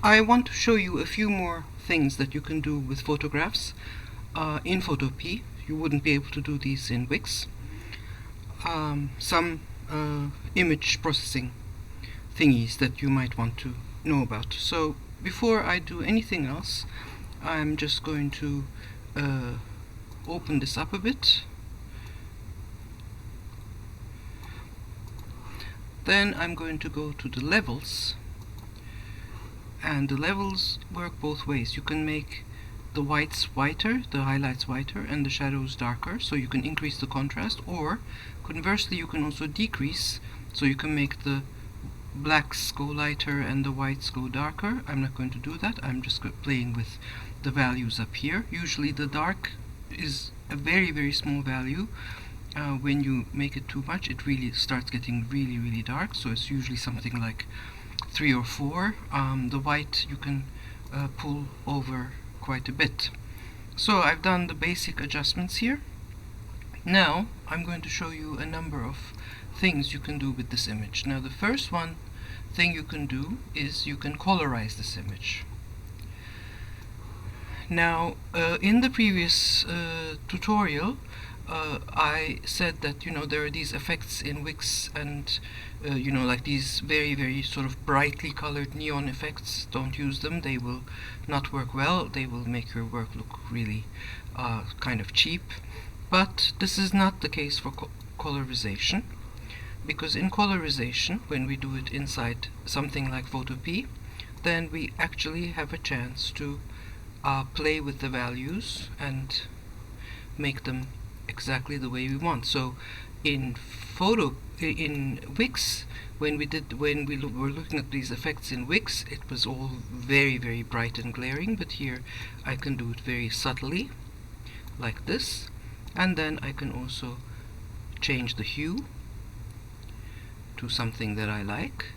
I want to show you a few more things that you can do with photographs in Photopea. You wouldn't be able to do these in Wix. Some image processing thingies that you might want to know about. So before I do anything else, I'm just going to open this up a bit. Then I'm going to go to the levels, and the levels work both ways. You can make the whites whiter, the highlights whiter, and the shadows darker, so you can increase the contrast, or conversely you can also decrease, so you can make the blacks go lighter and the whites go darker. I'm not going to do that. I'm just playing with the values up here. Usually the dark is a very, very small value. When you make it too much, it really starts getting really, really dark, so it's usually something like 3 or 4. The white you can pull over quite a bit. So I've done the basic adjustments here. Now I'm going to show you a number of things you can do with this image. Now the first thing you can do is you can colorize this image. Now in the previous tutorial I said that there are these effects in Wix, and like these very, very sort of brightly colored neon effects. Don't use them, they will not work well, they will make your work look really kind of cheap. But this is not the case for colorization, because in colorization, when we do it inside something like Photopea, then we actually have a chance to play with the values and make them exactly the way we want. So in Wix, when we were looking at these effects in Wix, it was all very, very bright and glaring, but here I can do it very subtly, like this, and then I can also change the hue to something that I like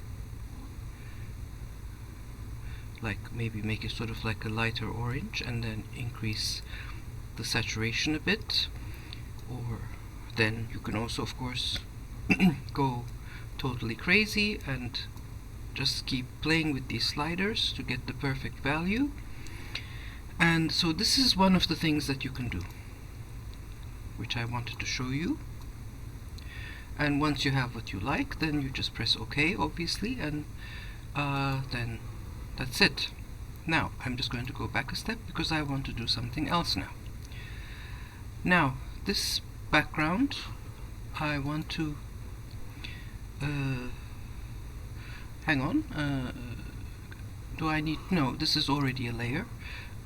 maybe make it sort of like a lighter orange, and then increase the saturation a bit. Or then you can also, of course, go totally crazy and just keep playing with these sliders to get the perfect value. And so this is one of the things that you can do, which I wanted to show you. And once you have what you like, then you just press OK, obviously, and then that's it. Now I'm just going to go back a step because I want to do something else now. Now this background, I want to hang on, do I need, no, this is already a layer.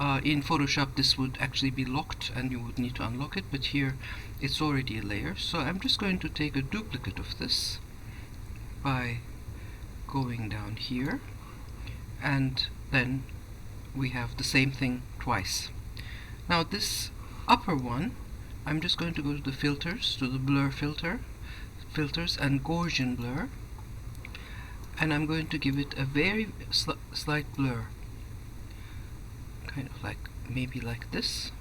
In Photoshop this would actually be locked and you would need to unlock it, but here it's already a layer. So I'm just going to take a duplicate of this by going down here, and then we have the same thing twice. Now this upper one, I'm just going to go to the filters, to the blur filters and Gaussian blur, and I'm going to give it a very slight blur, kind of like maybe like this.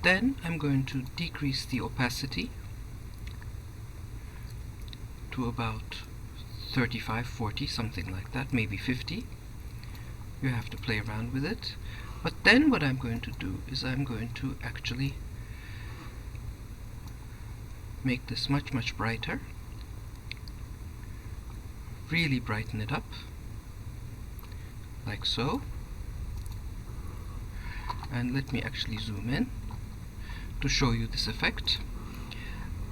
Then I'm going to decrease the opacity to about 35, 40, something like that, maybe 50. You have to play around with it. But then what I'm going to do is I'm going to actually make this much, much brighter. Really brighten it up, like so. And let me actually zoom in to show you this effect.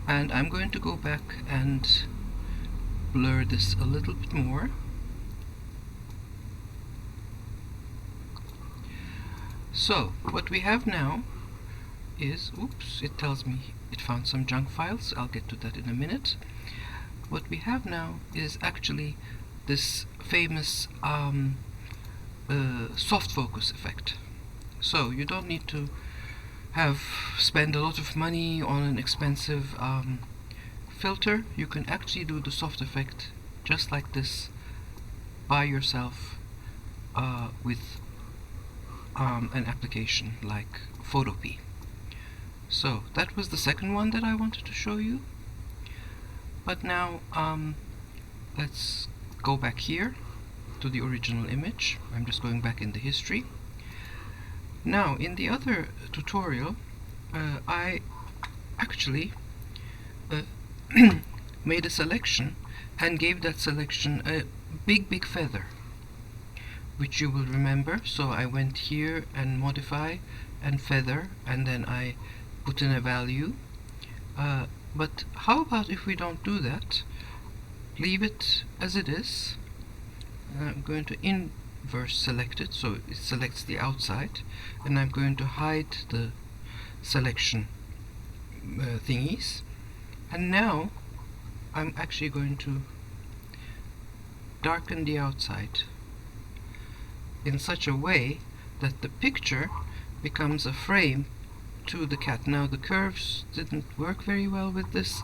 And I'm going to go back and blur this a little bit more. So what we have now is, oops, it tells me it found some junk files. I'll get to that in a minute. What we have now is actually this famous soft focus effect. So you don't need to spend a lot of money on an expensive filter. You can actually do the soft effect just like this by yourself with an application like Photopea. So that was the second one that I wanted to show you. But now let's go back here to the original image. I'm just going back in the history. Now in the other tutorial I actually made a selection and gave that selection a big feather, which you will remember. So I went here and modify and feather, and then I put in a value. But how about if we don't do that? Leave it as it is. I'm going to inverse select it so it selects the outside, and I'm going to hide the selection thingies. And now I'm actually going to darken the outside in such a way that the picture becomes a frame to the cat. Now the curves didn't work very well with this.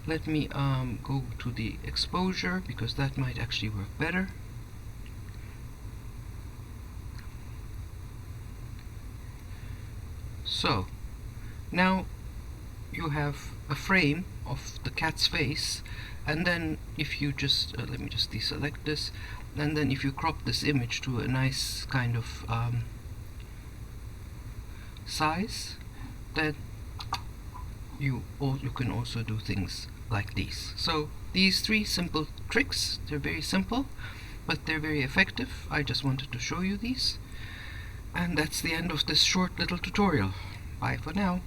Let me go to the exposure, because that might actually work better. So now you have a frame of the cat's face, and then if you just let me just deselect this, and then if you crop this image to a nice kind of size, then you can also do things like these. So these three simple tricks, they're very simple, but they're very effective. I just wanted to show you these, and that's the end of this short little tutorial. Bye for now.